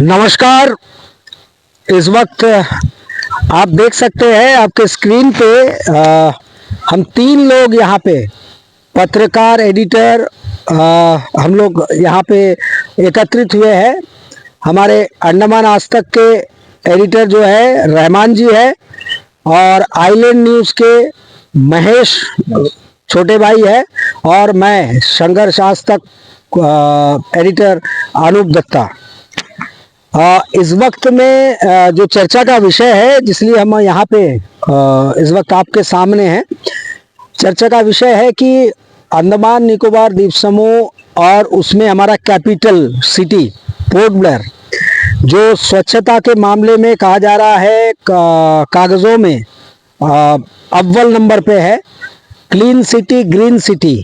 नमस्कार। इस वक्त आप देख सकते हैं आपके स्क्रीन पे हम तीन लोग यहाँ पे पत्रकार एडिटर हम लोग यहाँ पे एकत्रित हुए हैं। हमारे अंडमान आज तक के एडिटर जो है रहमान जी है और आइलैंड न्यूज़ के महेश छोटे भाई है और मैं संघर्ष आज तक एडिटर अनूप दत्ता। इस वक्त में जो चर्चा का विषय है जिसलिए हम यहाँ पे इस वक्त आपके सामने हैं, चर्चा का विषय है कि अंडमान निकोबार द्वीप समूह और उसमें हमारा कैपिटल सिटी पोर्ट ब्लेयर जो स्वच्छता के मामले में कहा जा रहा है कागज़ों में अव्वल नंबर पे है। Clean city, green city,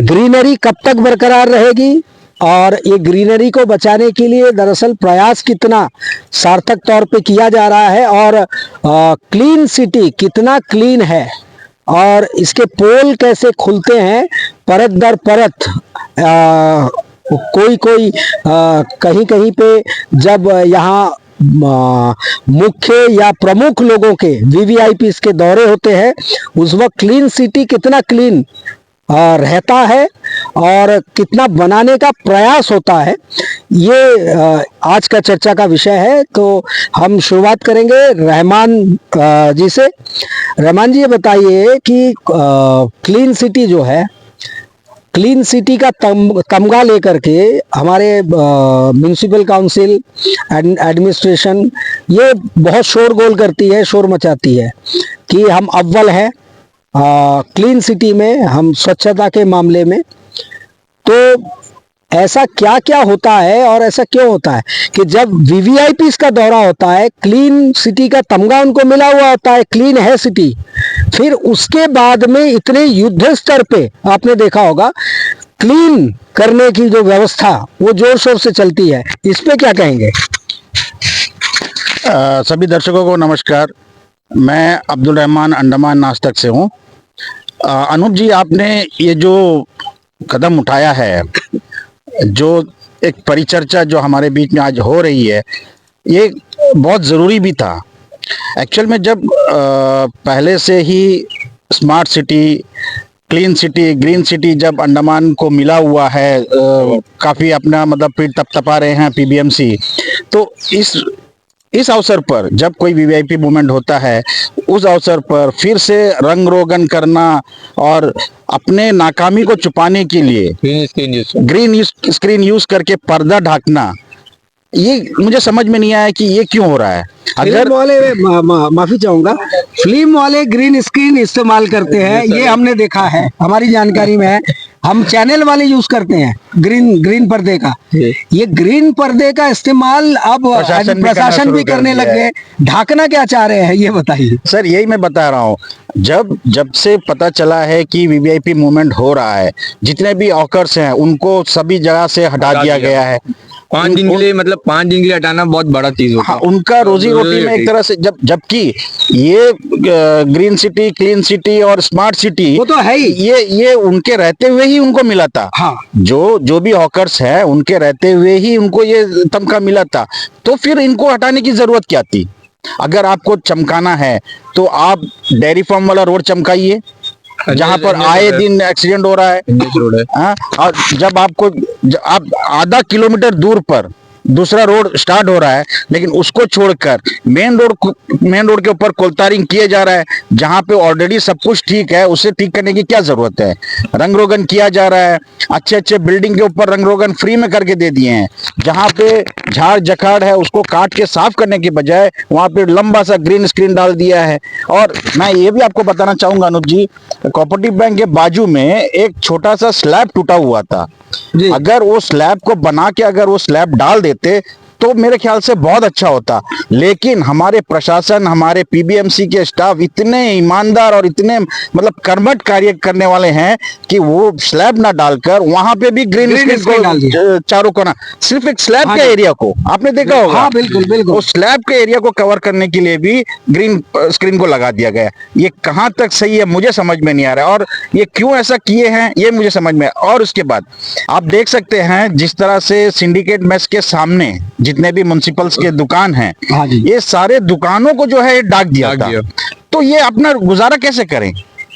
greenery कब तक बरकरार रहेगी और ये ग्रीनरी को बचाने के लिए दरअसल प्रयास कितना सार्थक तौर पे किया जा रहा है और क्लीन सिटी कितना क्लीन है और इसके पोल कैसे खुलते हैं परत दर परत। कोई कोई कहीं कहीं पे जब यहाँ मुख्य या प्रमुख लोगों के वीवीआईपी के दौरे होते हैं उस वक्त क्लीन सिटी कितना क्लीन रहता है और कितना बनाने का प्रयास होता है, ये आज का चर्चा का विषय है। तो हम शुरुआत करेंगे रहमान जी से। रहमान जी, ये बताइए कि क्लीन सिटी जो है, क्लीन सिटी का तमगा लेकर के हमारे म्यूनिसिपल काउंसिल एडमिनिस्ट्रेशन ये बहुत शोरगोल करती है, शोर मचाती है कि हम अव्वल हैं क्लीन सिटी में, हम स्वच्छता के मामले में। तो ऐसा क्या क्या होता है और ऐसा क्यों होता है कि जब वीवीआईपी का दौरा होता है क्लीन सिटी का तमगा उनको मिला हुआ होता है, क्लीन है सिटी, फिर उसके बाद में इतने युद्ध स्तर पे आपने देखा होगा क्लीन करने की जो व्यवस्था वो जोर शोर से चलती है, इस पे क्या कहेंगे? सभी दर्शकों को नमस्कार। मैं अब्दुल रहमान अंडमान आज तक से हूँ। अनूप जी, आपने ये जो कदम उठाया है, जो एक परिचर्चा जो हमारे बीच में आज हो रही है, ये बहुत ज़रूरी भी था। एक्चुअल में जब पहले से ही smart city, clean city, green city जब अंडमान को मिला हुआ है, काफ़ी अपना मतलब पीठ तपतपा रहे हैं पीबीएमसी, तो इस अवसर पर जब कोई वीवीआईपी मूवमेंट होता है उस अवसर पर फिर से रंग रोगन करना और अपने नाकामी को छुपाने के लिए ग्रीन स्क्रीन यूज करके पर्दा ढाकना, ये मुझे समझ में नहीं आया कि ये क्यों हो रहा है। अगर वाले माफी चाहूंगा, फिल्म वाले ग्रीन स्क्रीन इस्तेमाल करते हैं, ये हमने देखा है, हमारी जानकारी में है। हम चैनल वाले यूज करते हैं ग्रीन पर्दे का। ये ग्रीन पर्दे का इस्तेमाल अब प्रशासन भी करने लग गए। ढाकना क्या चाह रहे हैं ये बताइए। सर, यही मैं बता रहा हूँ। जब से पता चला है कि वीवीआईपी मूवमेंट हो रहा है, जितने भी ऑकर्स हैं उनको सभी जगह से हटा दिया गया है। 5 दिन के लिए, मतलब 5 दिन के लिए हटाना बहुत बड़ा चीज होता है। उनका रोजी रोटी में एक तरह से जबकि ये ग्रीन सिटी, क्लीन सिटी और स्मार्ट सिटी वो तो है ही, ये उनके रहते हुए ही उनको मिला था। हाँ। जो भी हॉकर्स हैं उनके रहते हुए ही उनको ये तमगा मिला था, तो फिर इनको हटाने की जरूरत क्या थी? अगर आपको चमकाना है तो आप डेयरी फार्म वाला रोड चमकाइए जहां पर आए दिन एक्सीडेंट हो रहा है। और जब आप आधा किलोमीटर दूर पर दूसरा रोड स्टार्ट हो रहा है, लेकिन उसको छोड़कर मेन रोड के ऊपर कोल्तारिंग किए जा रहा है, जहां पे ऑलरेडी सब कुछ ठीक है, उसे ठीक करने की क्या जरूरत है? रंग रोगन किया जा रहा है, अच्छे बिल्डिंग के ऊपर रंग रोगन फ्री में करके दे दिए हैं। जहां पे झाड़ जखाड़ है उसको काट के साफ करने के बजाय वहां पे लंबा सा ग्रीन स्क्रीन डाल दिया है। और मैं ये भी आपको बताना चाहूंगा अनुज जी, कोऑपरेटिव बैंक के बाजू में एक छोटा सा स्लैब टूटा हुआ था। अगर वो स्लैब को बना के अगर वो स्लैब डाल देते तो मेरे ख्याल से बहुत अच्छा होता। लेकिन हमारे प्रशासन, हमारे पीबीएमसी के स्टाफ इतने ईमानदार और इतने मतलब कर्मठ कार्य करने वाले हैं कि वो स्लैब ना डालकर वहां पे भी ग्रीन स्क्रीन को चारों कोना, सिर्फ एक स्लैब के एरिया को आपने देखा होगा। हाँ, बिल्कुल। वो स्लैब के एरिया को कवर करने के लिए भी ग्रीन स्क्रीन को लगा दिया गया। ये कहां तक सही है मुझे समझ में नहीं आ रहा है, और ये क्यों ऐसा किए हैं ये मुझे समझ में। और उसके बाद आप देख सकते हैं जिस तरह से सिंडिकेट मेस के सामने जितने भी म्युनिसिपल्स के दुकान हैं, हाँ जी। ये सारे दुकानों को जो है डाक दिया डाक था। दिया। तो ये अपना गुजारा कैसे करें?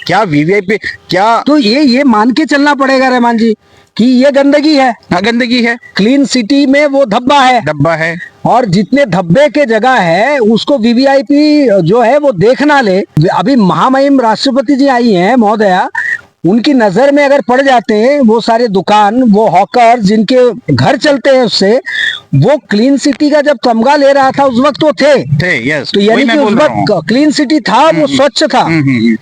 क्या वीवीआईपी क्या तो ये मान के चलना पड़ेगा रहमान जी कि ये गंदगी है, गंदगी है, क्लीन सिटी में वो धब्बा है, डब्बा है। और जितने धब्बे के जगह है उसको वीवीआईपी जो है वो देखना ले। अभी महामहिम राष्ट्रपति जी आई हैं महोदया, उनकी नजर में अगर पड़ जाते हैं वो सारे दुकान, वो हॉकर जिनके घर चलते हैं उससे, वो क्लीन सिटी का जब तमगा ले रहा था उस वक्त वो थे। यस, तो यानी कि उस वक्त क्लीन सिटी था, वो स्वच्छ था।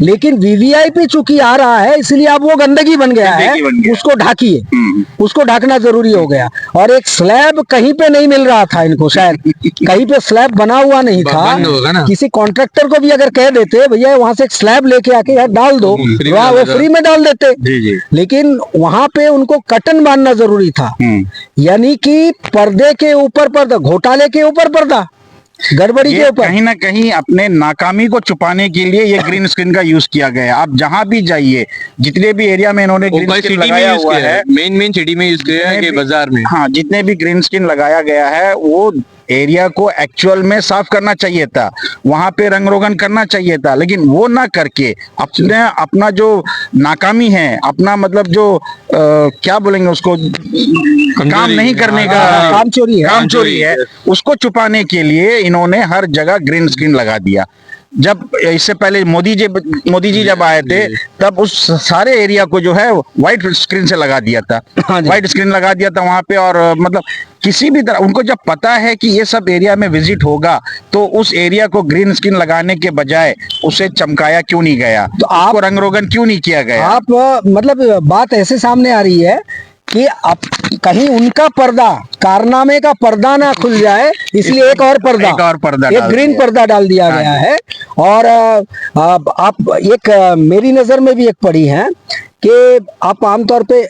लेकिन वीवीआईपी चूंकि आ रहा है इसलिए अब वो गंदगी बन गया है, गंदगी बन गया। उसको ढाकिए, उसको ढकना जरूरी हो गया। और एक स्लैब कहीं पे नहीं मिल रहा था इनको, शायद कहीं पे स्लैब बना हुआ नहीं था। बंद होगा ना। किसी कॉन्ट्रैक्टर को भी अगर कह देते भैया वहां से एक स्लैब लेके आके यार डाल दो, फ्री में वहाँ वो डाल देता। फ्री में डाल देते। जी जी। लेकिन वहां पे उनको कटन बांधना जरूरी था, यानी कि पर्दे के ऊपर पर्दा, घोटाले के ऊपर पर्दा, गड़बड़ी के ये ऊपर। कहीं ना कहीं अपने नाकामी को छुपाने के लिए ये ग्रीन स्क्रीन का यूज किया गया है। आप जहां भी जाइए, जितने भी एरिया में इन्होंने ग्रीन सिटी स्क्रीन में लगाया यूज हुआ किया है, है, मेन सिटी में यूज किया है जितने कि भी- बाजार में। हाँ, जितने भी ग्रीन स्क्रीन लगाया गया है वो एरिया को एक्चुअल में साफ करना चाहिए था, वहां पे रंग रोगन करना चाहिए था, लेकिन वो ना करके अपना जो नाकामी है, अपना मतलब जो क्या बोलेंगे उसको, काम नहीं करने का, काम चोरी है। काम चोरी है, उसको छुपाने के लिए इन्होंने हर जगह ग्रीन स्क्रीन लगा दिया। जब इससे पहले मोदी जी जब आए थे तब उस सारे एरिया को जो है व्हाइट स्क्रीन से लगा दिया था, हाँ जी। व्हाइट स्क्रीन लगा दिया था वहां पे। और मतलब किसी भी तरह उनको जब पता है कि ये सब एरिया में विजिट होगा तो उस एरिया को ग्रीन स्क्रीन लगाने के बजाय उसे चमकाया क्यों नहीं गया, तो आप- उसको रंग रोगन क्यों नहीं किया गया? आप मतलब बात ऐसे सामने आ रही है कि अब कहीं उनका पर्दा, कारनामे का पर्दा ना खुल जाए, इसलिए एक और पर्दा, एक और पर्दा एक डाल ग्रीन दिया। पर्दा डाल दिया हाँ गया है। और आप एक मेरी नजर में भी एक पड़ी है कि आप आमतौर पे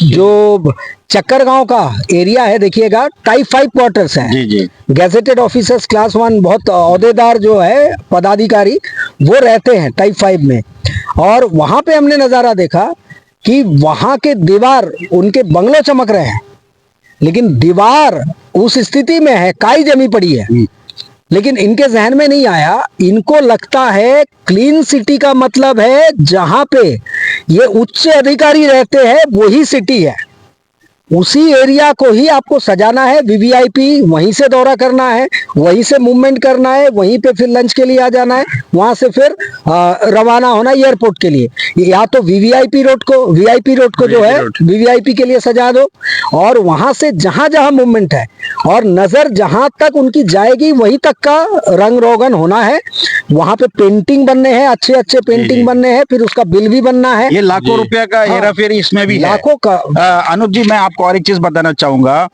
जो चक्कर गांव का एरिया है देखिएगा, टाइप 5 क्वार्टर्स है। जी जी। गैजेटेड ऑफिसर्स क्लास 1 बहुत औहदेदार जो है पदाधिकारी वो रहते हैं टाइप 5 में। और वहां पे हमने नजारा देखा कि वहां के दीवार, उनके बंगलो चमक रहे हैं लेकिन दीवार उस स्थिति में है, काई जमी पड़ी है। लेकिन इनके जहन में नहीं आया, इनको लगता है क्लीन सिटी का मतलब है जहां पे ये उच्च अधिकारी रहते हैं वही सिटी है, उसी एरिया को ही आपको सजाना है। वीवीआईपी वहीं से दौरा करना है, वहीं से मूवमेंट करना है, वहीं पे फिर लंच के लिए आ जाना है, वहां से फिर रवाना होना एयरपोर्ट के लिए। या तो वीवीआईपी रोड को जो है वीवीआईपी के लिए सजा दो, और वहां से जहां जहां मूवमेंट है और नजर जहां तक उनकी जाएगी वहीं तक का रंग रोगन होना है। वहां पे पेंटिंग बनने हैं, अच्छे अच्छे पेंटिंग बनने हैं, फिर उसका बिल भी बनना है। ये लाखों रुपया का हेरा फेरी इसमें भी है। लाखों का। अनुज जी, मैं आपको और एक चीज बताना चाहूंगा।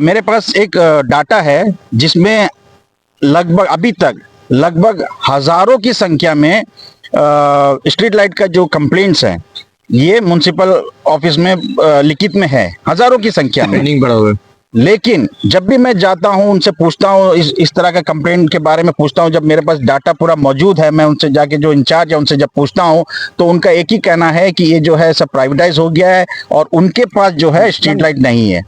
मेरे पास एक डाटा है जिसमें लगभग अभी तक लगभग हजारों की संख्या में स्ट्रीट लाइट का जो कंप्लेंट्स हैं ये म्युनिसिपल ऑफिस में लिखित में है, हजारों की संख्या में। पेंडिंग पड़ा हुआ है। लेकिन जब भी मैं जाता हूं, उनसे पूछता हूं, इस तरह का कंप्लेंट के बारे में पूछता हूं, जब मेरे पास डाटा पूरा मौजूद है, मैं उनसे जाके जो इंचार्ज है उनसे जब पूछता हूं तो उनका एक ही कहना है कि ये जो है सब प्राइवेटाइज हो गया है और उनके पास जो है स्ट्रीट लाइट नहीं है,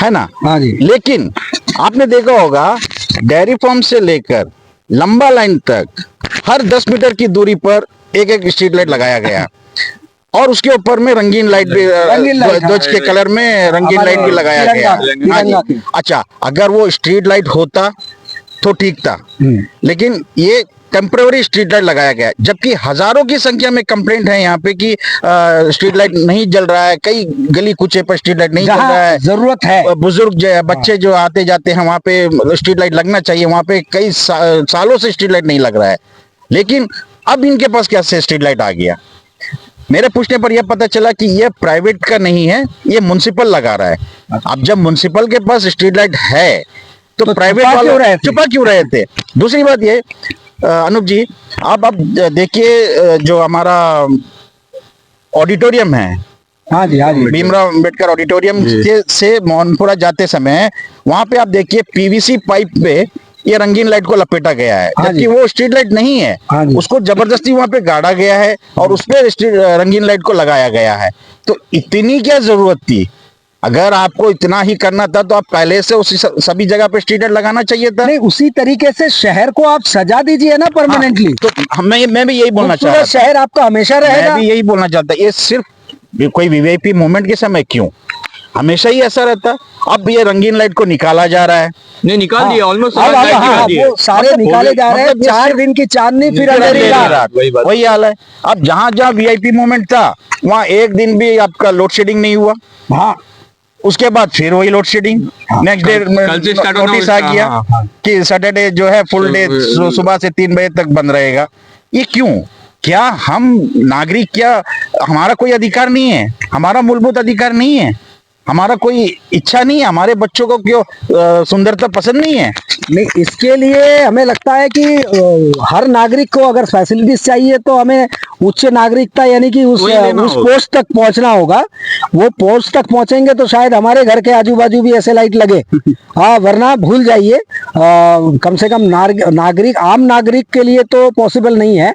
है ना? हाँ जी। लेकिन आपने देखा होगा डेयरी फार्म से लेकर लंबा लाइन तक हर 10 मीटर की दूरी पर एक एक स्ट्रीट लाइट लगाया गया और उसके ऊपर में रंगीन लाइट भी, ध्वज के कलर में रंगीन लाइट भी लगाया गया। हाँ जी। अच्छा, अगर वो स्ट्रीट लाइट होता तो ठीक था, लेकिन ये टेम्पररी स्ट्रीट लाइट लगाया गया, जबकि हजारों की संख्या में कंप्लेंट है यहाँ पे कि स्ट्रीट लाइट नहीं जल रहा है, कई गली कुचे पर स्ट्रीट लाइट नहीं जल रहा है, जरूरत है। बुजुर्ग जो है, बच्चे जो आते जाते हैं वहां पे स्ट्रीट लाइट लगना चाहिए, वहां पे कई सालों से स्ट्रीट लाइट नहीं लग रहा है। लेकिन अब इनके पास कैसे स्ट्रीट लाइट आ गया? मेरे पूछने पर यह पता चला कि यह प्राइवेट का नहीं है, ये म्युनिसिपल लगा रहा है। अब जब म्युनिसिपल के पास स्ट्रीट लाइट है तो प्राइवेट वाले छुपा क्यों रहे थे? दूसरी बात ये अनूप जी, आप देखिए जो हमारा ऑडिटोरियम है, हाँ जी, हाँ जी, भीमराव अंबेडकर ऑडिटोरियम से मोहनपुरा जाते समय वहां पे आप देखिए पीवीसी पाइप पे ये रंगीन लाइट को लपेटा गया है, जबकि वो स्ट्रीट लाइट नहीं है, उसको जबरदस्ती वहां पे गाड़ा गया है और उस पे रंगीन लाइट को लगाया गया है। तो इतनी क्या जरूरत थी? अगर आपको इतना ही करना था तो आप पहले से उसी सभी जगह पे स्ट्रीट लाइट लगाना चाहिए था। नहीं, उसी तरीके से शहर को आप सजा दीजिए ना परमानेंटली। तो मैं भी यही बोलना चाह रहा खूबसूरत था। शहर आपका हमेशा मैं रहेगा। भी यही बोलना चाहता, ये सिर्फ कोई वीवीआईपी मूवमेंट के समय क्यों, हमेशा ही ऐसा रहता। अब ये रंगीन लाइट को निकाला जा रहा है। नहीं, निकाल दिया ऑलमोस्ट अब लाइट निकाल दी है। वो सारे मतलब निकाले जा रहे हैं। मतलब ये 4 सिर्फ दिन की चांदनी फिर फिर अंधेरी अंधेरी रात। रात, वही बात। वही हाल है। अब जहां जहां वीआईपी मूवमेंट था वहां एक दिन भी आपका लोड शेडिंग नहीं हुआ। हाँ, उसके बाद फिर वही लोड शेडिंग, नेक्स्ट डे कल से start होना नोटिस आ उसका, गया हाँ। कि सैटरडे जो है फुल डे सुबह से 3 बजे तक बंद रहेगा। ये क्यों? क्या हम नागरिक, क्या हमारा कोई अधिकार नहीं है? हमारा मूलभूत अधिकार नहीं है? हमारा कोई इच्छा नहीं है? हमारे बच्चों को क्यों सुंदरता पसंद नहीं है? नहीं, इसके लिए हमें लगता है कि हर नागरिक को अगर फैसिलिटीज चाहिए तो हमें उच्च नागरिकता यानी कि उस वही लेना होगा। पोस्ट तक पहुंचना होगा। वो पोस्ट तक पहुंचेंगे तो शायद हमारे घर के आजू बाजू भी ऐसे लाइट लगे। हाँ, वरना भूल जाइए। कम से कम नागरिक, आम नागरिक के लिए तो पॉसिबल नहीं है।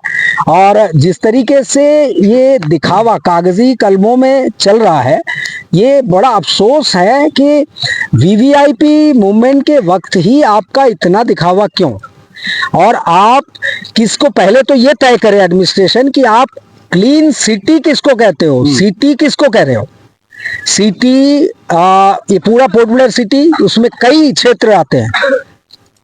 और जिस तरीके से ये दिखावा कागजी कलमों में चल रहा है, ये बड़ा अफसोस है कि वीवीआईपी मूवमेंट के वक्त ही आपका इतना दिखावा क्यों। और आप किसको, पहले तो ये तय करें एडमिनिस्ट्रेशन कि आप क्लीन सिटी किसको कहते हो, सिटी किसको कह रहे हो। सिटी, ये पूरा पोर्ट ब्लेयर सिटी, उसमें कई क्षेत्र आते हैं।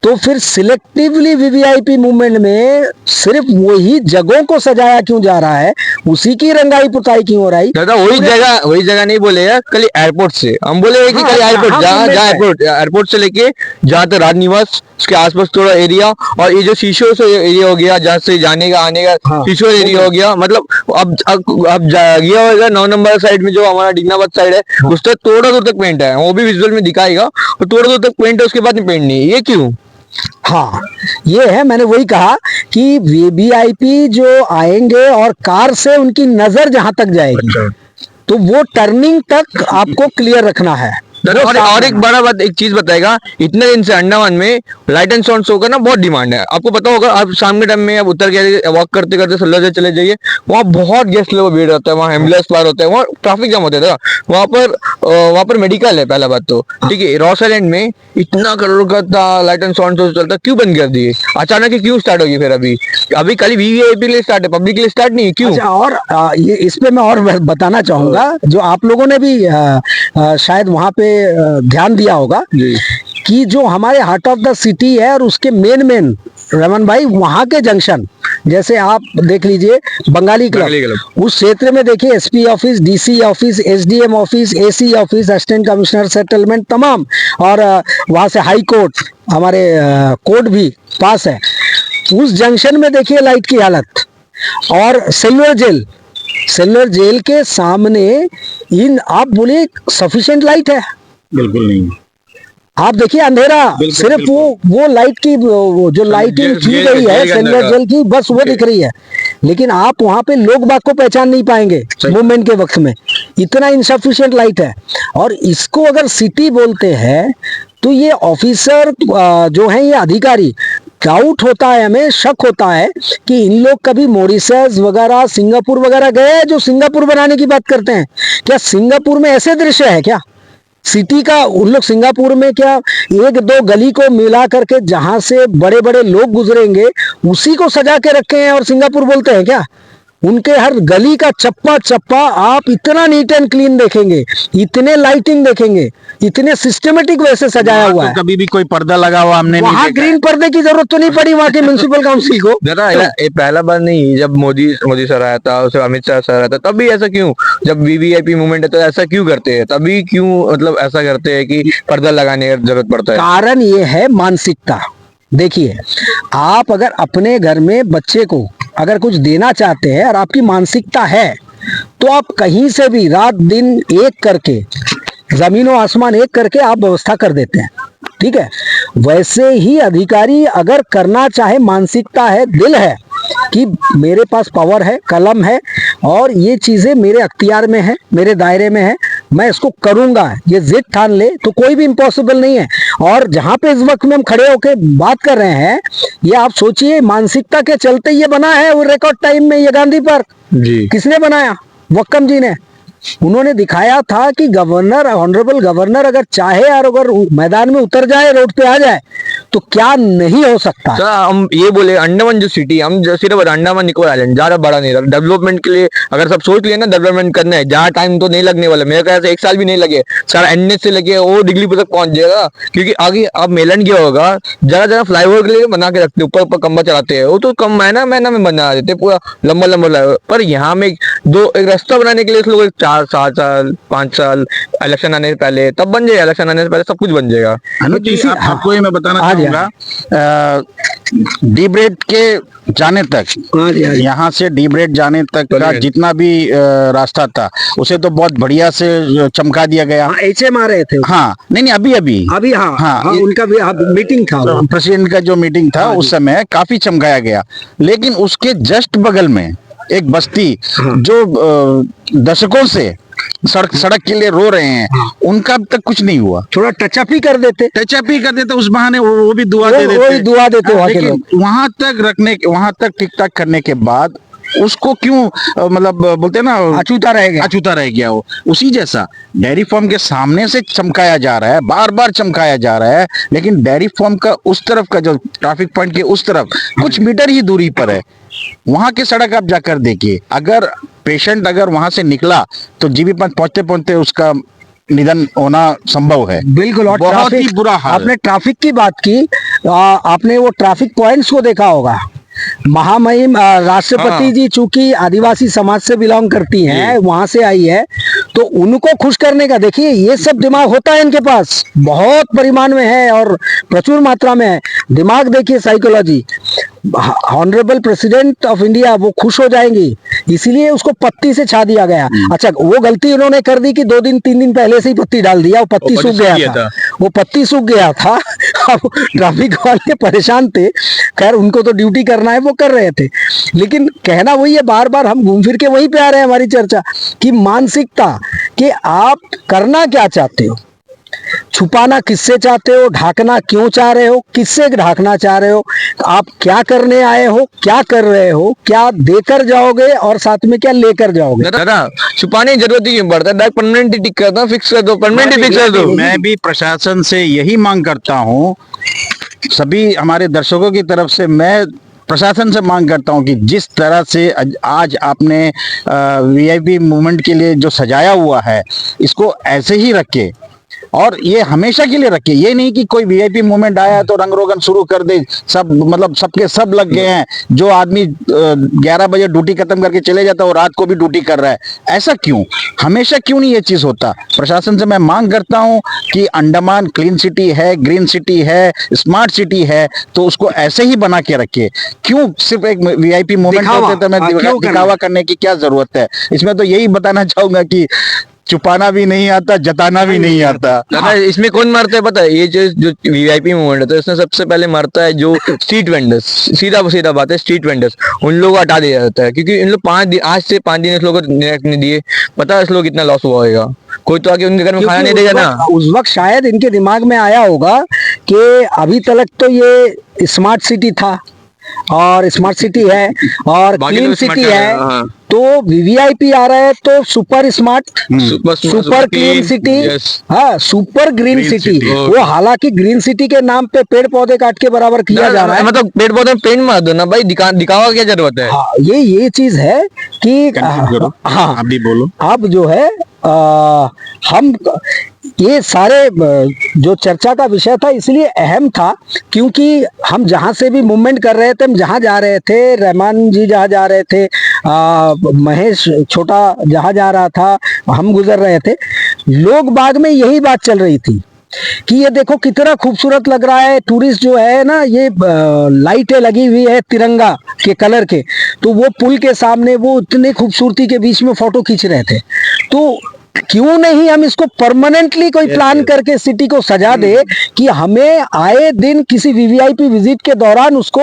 तो फिर सिलेक्टिवली वीवीआईपी मूवमेंट में सिर्फ वही जगहों को सजाया क्यों जा रहा है, उसी की रंगाई पुताई क्यों हो रही। दादा वही जगह नहीं बोले यार, कल एयरपोर्ट से हम बोले कि हाँ, कल एयरपोर्ट, हाँ, जहाँ movement है। एयरपोर्ट से लेके जहाँ तक राजनिवास, उसके आसपास थोड़ा एरिया, और ये जो शीशो से एरिया हो गया जहाँ से जाने का आने का, हाँ, शीशो एरिया हो गया। मतलब अब गया होगा 9 नंबर साइड में, जो हमारा डिगनाबाद साइड है, उस तक थोड़ा दूर तक पेंट है, वो भी विजुअल में दिखाएगा, और थोड़ा दूर तक पेंट है, उसके बाद में पेंट नहीं है। ये क्यों? हाँ, ये है, मैंने वही कहा कि वीवीआईपी जो आएंगे और कार से उनकी नजर जहां तक जाएगी, तो वो टर्निंग तक आपको क्लियर रखना है। वो और साफ एक रहना। बड़ा बात, एक चीज बताएगा, इतने दिन से अंडमान में लाइट एंड साउंड शो का ना बहुत डिमांड है। आपको पता होगा, आप शाम के टाइम में आप उतर के वॉक करते करते सल्लर से चले जाइए, वहाँ बहुत गेस्ट लोग भीड़ होता है, वहाँ एम्बुलेंस पार होता है, वहाँ ट्रैफिक जाम होता है। वहाँ पर मेडिकल है, पहला बात तो ठीक है। रॉस आइलैंड में इतना करोड़ का था लाइट एंड साउंड शो चलता, क्यों बंद कर दिए अचानक ही? क्यों स्टार्ट होगी फिर? अभी खाली वीवीआईपी के लिए स्टार्ट है, पब्लिक के लिए स्टार्ट नहीं है, क्यों? अच्छा, और ये इस पे मैं और बताना चाहूंगा, जो आप लोगों ने भी शायद वहां पे ध्यान दिया होगा जी। कि जो हमारे हार्ट ऑफ द सिटी है और उसके मेन रमन भाई, वहां के जंक्शन, जैसे आप देख लीजिए बंगाली बंगाली क्लब, क्लब। उस क्षेत्र में देखिए SP office, DC office, SDM office, AC office, assistant commissioner settlement तमाम, और वहां से हाई कोर्ट, हमारे कोर्ट भी पास है। उस जंक्शन में देखिए लाइट की हालत। और सेलुलर जेल के सामने इन, आप बोलिए सफिशिएंट लाइट है? बिल्कुल नहीं। आप देखिए अंधेरा, सिर्फ वो लाइट की, वो जो लाइटिंग की जेल गई है के अंदर सेलुलर का। जेल की, बस वो दिख रही है। लेकिन आप वहां पे लोग बाग को पहचान नहीं पाएंगे मूवमेंट के वक्त में, इतना इनसफिशिएंट लाइट है। और इसको अगर सिटी बोलते हैं तो ये ऑफिसर जो है, ये अधिकारी, डाउट होता है, हमें शक होता है कि इन लोग कभी मॉरिशस वगैरह, सिंगापुर वगैरह गए हैं, जो सिंगापुर बनाने की बात करते हैं। क्या सिंगापुर में ऐसे दृश्य है क्या सिटी का? उन लोग सिंगापुर में क्या 1-2 गली को मिला करके जहां से बड़े बड़े लोग गुजरेंगे उसी को सजा के रखे हैं और सिंगापुर बोलते हैं क्या? उनके हर गली का चप्पा चप्पा आप इतना नीट एंड क्लीन देखेंगे, इतने लाइटिंग देखेंगे, इतने सिस्टमेटिक वैसे सजाया हुआ है। कभी भी कोई पर्दा लगा हुआ हमने नहीं वहां देखा। ग्रीन पर्दे की जरूरत तो नहीं पड़ी वहां की म्युनिसिपल काउंसिल को। दादा ये पहला बार नहीं, जब मोदी सर आया था, उससे अमित शाह सर आया था, तब भी ऐसा क्यों? जब वीवीआईपी मूवमेंट है तो ऐसा क्यों करते हैं? तभी क्यों, मतलब ऐसा करते हैं कि पर्दा लगाने की जरूरत पड़ता है? कारण ये है मानसिकता। देखिए, आप अगर अपने घर में बच्चे को अगर कुछ देना चाहते हैं और आपकी मानसिकता है, तो आप कहीं से भी रात दिन एक करके, जमीनों आसमान एक करके आप व्यवस्था कर देते हैं। ठीक है, वैसे ही अधिकारी अगर करना चाहे, मानसिकता है, दिल है कि मेरे पास पावर है, कलम है और ये चीजें मेरे अख्तियार में है, मेरे दायरे में है, मैं इसको करूंगा, ये जिद ठान ले, तो कोई भी इम्पॉसिबल नहीं है। और जहां पे इस वक्त में हम खड़े होकर बात कर रहे हैं, ये आप सोचिए मानसिकता के चलते ये बना है। वो रिकॉर्ड टाइम में ये गांधी पार्क जी। किसने बनाया? वक्कम जी ने। उन्होंने दिखाया था कि गवर्नर, ऑनरेबल गवर्नर अगर चाहे और अगर मैदान में उतर जाए, रोड पे आ जाए, तो क्या नहीं हो सकता। सर हम ये बोले अंडमान जो सिटी, हम सिर्फ अंडमान निकोबार आइलैंड ज्यादा बड़ा नहीं रहा डेवलपमेंट के लिए। अगर सब सोच लिए ना डेवलपमेंट करना है, ज्यादा टाइम तो नहीं लगने वाला, मेरे ख्याल से 1 साल भी नहीं लगे, सारा एनएच से लेके वो डिग्री तक पहुंच जाएगा। क्योंकि आगे अब मेलन क्या होगा, जरा फ्लाईओवर के लिए बना के रखते, ऊपर ऊपर खंबा चढ़ाते हैं, वो तो कम महीना महीना में बना देते पूरा लंबा लंबा फ्लाईओवर। पर यहाँ में एक रास्ता बनाने के लिए लोग 4 7 साल 5 साल, इलेक्शन आने से पहले तब बन जाएगा, इलेक्शन आने से पहले सब कुछ बन जाएगा। अनुज जी, आपको ये मैं बताना हाँ जी, चाहूंगा, डीब्रेड के जाने तक, हाँ जी, हाँ जी। यहाँ से डीब्रेड जाने तक का जितना भी रास्ता था, उसे तो बहुत बढ़िया से चमका दिया गया। हाँ, ऐसे मारे थे। हाँ, नहीं अभी अभी अभी हाँ, हाँ, हाँ, उनका भी मीटिंग था, प्रेसिडेंट का जो मीटिंग था उस समय काफी चमकाया गया। लेकिन उसके जस्ट बगल में एक बस्ती जो दशकों से सड़क के लिए रो रहे हैं, उनका अब तक कुछ नहीं हुआ। थोड़ा टचअप ही कर देते, टचअप ही कर देते, उस बहाने वो भी दुआ दे वो देते, भी दुआ देते वहाँ के लोग। वहां तक ठीक ठाक करने के बाद उसको क्यों मतलब बोलते हैं ना, अछूता रह गया। अछूता रह गया। वो उसी जैसा डेयरी फार्म के सामने से चमकाया जा रहा है, बार बार चमकाया जा रहा है, लेकिन डेयरी फार्म का उस तरफ का जो ट्रैफिक पॉइंट के उस तरफ कुछ मीटर ही दूरी पर है, वहां की सड़क आप जाकर देखिए। अगर पेशेंट अगर वहां से निकला तो जीबी पंथ पहुंचते पहुंचते उसका निधन होना संभव है। बिल्कुल। और बहुत ही बुरा हाल। आपने ट्रैफिक की बात की, आपने वो ट्रैफिक पॉइंट्स को देखा होगा। महामहिम राष्ट्रपति जी चूंकि आदिवासी समाज से बिलोंग करती हैं, वहां से आई है, तो उनको खुश करने का देखिए ये सब दिमाग होता है इनके पास, बहुत परिमाण में है और प्रचुर मात्रा में है। दिमाग देखिए, psychology. Honourable president of India वो खुश हो जाएंगी, इसीलिए उसको पत्ती से छा दिया गया। अच्छा, वो गलती उन्होंने कर दी कि 2 दिन 3 दिन पहले से ही पत्ती डाल दिया, वो पत्ती सूख गया था, वो पत्ती सूख गया था। अब ट्रैफिक वाले परेशान थे, खैर उनको तो ड्यूटी करना है, वो कर रहे थे। लेकिन कहना वही है, बार बार हम घूम फिर के वही पे आ रहे हैं हमारी चर्चा की मानसिकता, कि आप करना क्या चाहते हो, छुपाना किससे चाहते हो, ढाकना क्यों चाह रहे हो, किससे ढाकना चाह रहे हो, आप क्या करने आए हो, क्या कर रहे हो, क्या देकर जाओगे और साथ में क्या लेकर जाओगे। दादा छुपाने की जरूरत ही क्यों पड़ता है, परमानेंट टिक कर दो, फिक्स कर दो, परमानेंट फिक्स कर दो। मैं भी प्रशासन से यही मांग करता हूँ, सभी हमारे दर्शकों की तरफ से मैं प्रशासन से मांग करता हूं कि जिस तरह से आज आपने वीआईपी मूवमेंट के लिए जो सजाया हुआ है, इसको ऐसे ही रखे और ये हमेशा के लिए रखे। ये नहीं कि कोई वीआईपी मूवमेंट आया तो रंग रोगन शुरू कर दे, सब मतलब सबके सब लग गए हैं। जो आदमी 11 बजे ड्यूटी खत्म करके चले जाता है वो रात को भी ड्यूटी कर रहा है, ऐसा क्यों, हमेशा क्यों नहीं ये चीज होता। प्रशासन से मैं मांग करता हूं कि अंडमान क्लीन सिटी है, ग्रीन सिटी है, स्मार्ट सिटी है, तो उसको ऐसे ही बना के रखे। क्यों सिर्फ एक वीआईपी मूवमेंट होते तो मैं दिखावा करने की क्या जरूरत है। इसमें तो यही बताना चाहूंगा कि छुपाना भी नहीं आता, जताना भी नहीं आता। दादा इसमें कौन मारता है पता है, ये जो वीआईपी मूवमेंट है, तो इसमें सबसे पहले मारता है जो स्ट्रीट वेंडर्स। सीधा बात है, स्ट्रीट वेंडर्स, उन लोगों को हटा दिया जाता है। क्योंकि इन लोग 5 दिन, आज से 5 दिन इस लोगों को नहीं दिए, पता है इस लोग कितना लॉस हुआ होगा। कोई तो आके उनके घर में खाना नहीं देगा ना। उस वक्त शायद इनके दिमाग में आया होगा कि अभी तक तो ये स्मार्ट सिटी था और स्मार्ट सिटी है और क्लीन सिटी है, तो वीवीआईपी आ रहा है तो super smart, super clean city, हाँ सुपर ग्रीन सिटी। वो हालांकि ग्रीन सिटी के नाम पे पेड़ पौधे काट के बराबर किया जा रहा है। मतलब पेड़ पौधे में पेंट मार दो ना भाई, दिखावा क्या जरूरत है। हाँ, ये चीज है कि हाँ आप भी बोलो। अब जो है हम ये सारे जो चर्चा का विषय था इसलिए अहम था क्योंकि हम जहाँ से भी मूवमेंट कर रहे थे, हम जहाँ जा रहे थे, रहमान जी जहाँ जा रहे थे, महेश छोटा जहाँ जा रहा था, हम गुजर रहे थे, लोग बाग में यही बात चल रही थी कि ये देखो कितना खूबसूरत लग रहा है। टूरिस्ट जो है ना, ये लाइटें लगी हुई है तिरंगा के कलर के, तो वो पुल के सामने वो इतने खूबसूरती के बीच में फोटो खींच रहे थे। तो क्यों नहीं हम इसको परमानेंटली कोई प्लान करके सिटी को सजा दे कि हमें आए दिन किसी वीवीआईपी विजिट के दौरान उसको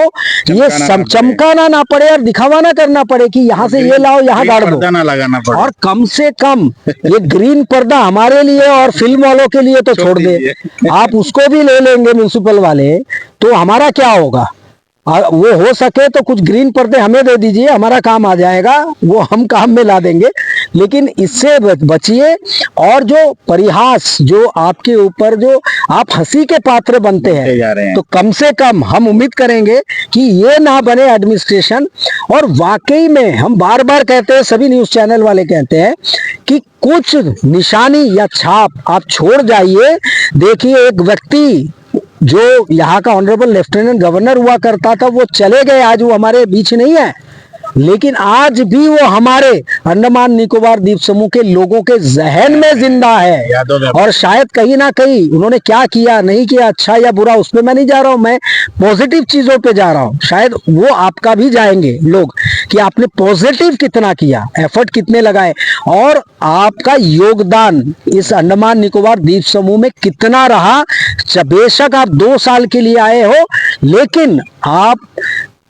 ये चमकाना ना पड़े और दिखावा ना करना पड़े कि यहाँ से ये लाओ, यहाँ गाड़ दो, ना लगाना पड़े। और कम से कम ये ग्रीन पर्दा हमारे लिए और फिल्म वालों के लिए तो छोड़ दे, आप उसको भी ले लेंगे म्युनिसिपल वाले, तो हमारा क्या होगा। वो हो सके तो कुछ ग्रीन पर्दे हमें दे दीजिए, हमारा काम आ जाएगा, वो हम काम में ला देंगे। लेकिन इससे बचिए। और जो परिहास जो आपके ऊपर जो आप हंसी के पात्र बनते जा रहे हैं, हैं। तो कम से कम हम उम्मीद करेंगे कि ये ना बने एडमिनिस्ट्रेशन। और वाकई में हम बार बार कहते हैं, सभी न्यूज़ चैनल वाले कहते हैं कि कुछ निशानी या छाप आप छोड़ जाइए। देखिए, एक व्यक्ति जो यहाँ का ऑनरेबल लेफ्टिनेंट गवर्नर हुआ करता था, वो चले गए, आज वो हमारे बीच नहीं है, लेकिन आज भी वो हमारे अंडमान निकोबार द्वीप समूह के लोगों के जहन में जिंदा है। यादों में। और शायद कहीं ना कहीं उन्होंने क्या किया नहीं किया, अच्छा या बुरा, उस पर मैं नहीं जा रहा हूं, मैं पॉजिटिव चीजों पे जा रहा हूं। शायद वो आपका भी जाएंगे लोग कि आपने पॉजिटिव कितना किया, एफर्ट कितने लगाए, और आपका योगदान इस अंडमान निकोबार द्वीप समूह में कितना रहा। बेशक आप 2 साल के लिए आए हो, लेकिन आप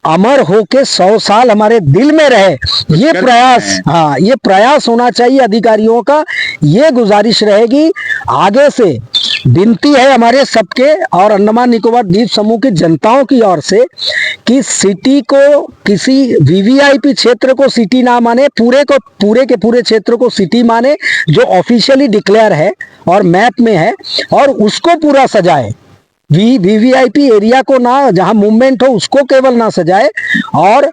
अमर होके 100 साल हमारे दिल में रहे। ये प्रयास, हाँ, ये प्रयास होना चाहिए अधिकारियों का। ये गुजारिश रहेगी आगे से, विनती है हमारे सबके और अंडमान निकोबार द्वीप समूह की जनताओं की ओर से कि सिटी को, किसी वीवीआईपी क्षेत्र को सिटी ना माने, पूरे के पूरे क्षेत्र को सिटी माने, जो ऑफिशियली डिक्लेयर है और मैप में है, और उसको पूरा सजाए। वीवीआईपी एरिया को ना, जहां मूवमेंट हो उसको केवल ना सजाए, और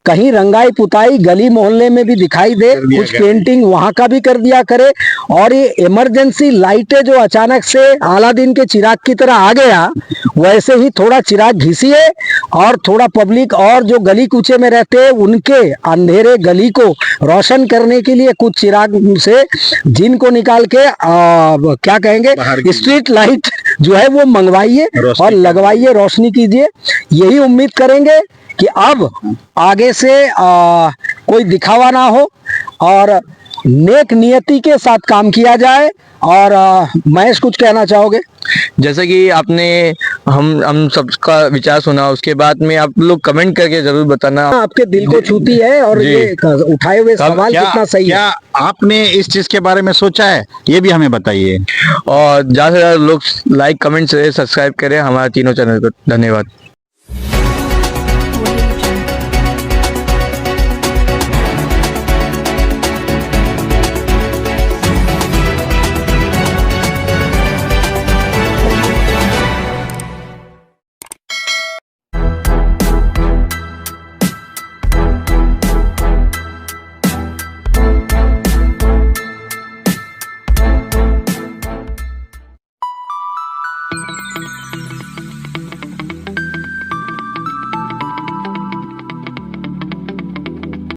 कहीं रंगाई पुताई गली मोहल्ले में भी दिखाई दे, कुछ पेंटिंग वहां का भी कर दिया करे। और ये इमरजेंसी लाइटें जो अचानक से अलादीन के चिराग की तरह आ गया, वैसे ही थोड़ा चिराग घिसिए, और थोड़ा पब्लिक और जो गली कूचे में रहते हैं उनके अंधेरे गली को रोशन करने के लिए कुछ चिराग से जिनको निकाल के क्या कहेंगे, स्ट्रीट लाइट जो है वो मंगवाइए और लगवाइए, रोशनी कीजिए। यही उम्मीद करेंगे कि अब आगे से कोई दिखावा ना हो और नेक नियति के साथ काम किया जाए। और महेश, कुछ कहना चाहोगे? जैसे कि आपने हम सबका विचार सुना, उसके बाद में आप लोग कमेंट करके जरूर बताना आपके दिल को छूती है, और जी। ये उठाए हुए सवाल कितना सही है। क्या आपने इस चीज के बारे में सोचा है, ये भी हमें बताइए। और ज्यादा से ज्यादा लोग लाइक, कमेंट, सब्सक्राइब करें हमारे तीनों चैनल को। धन्यवाद।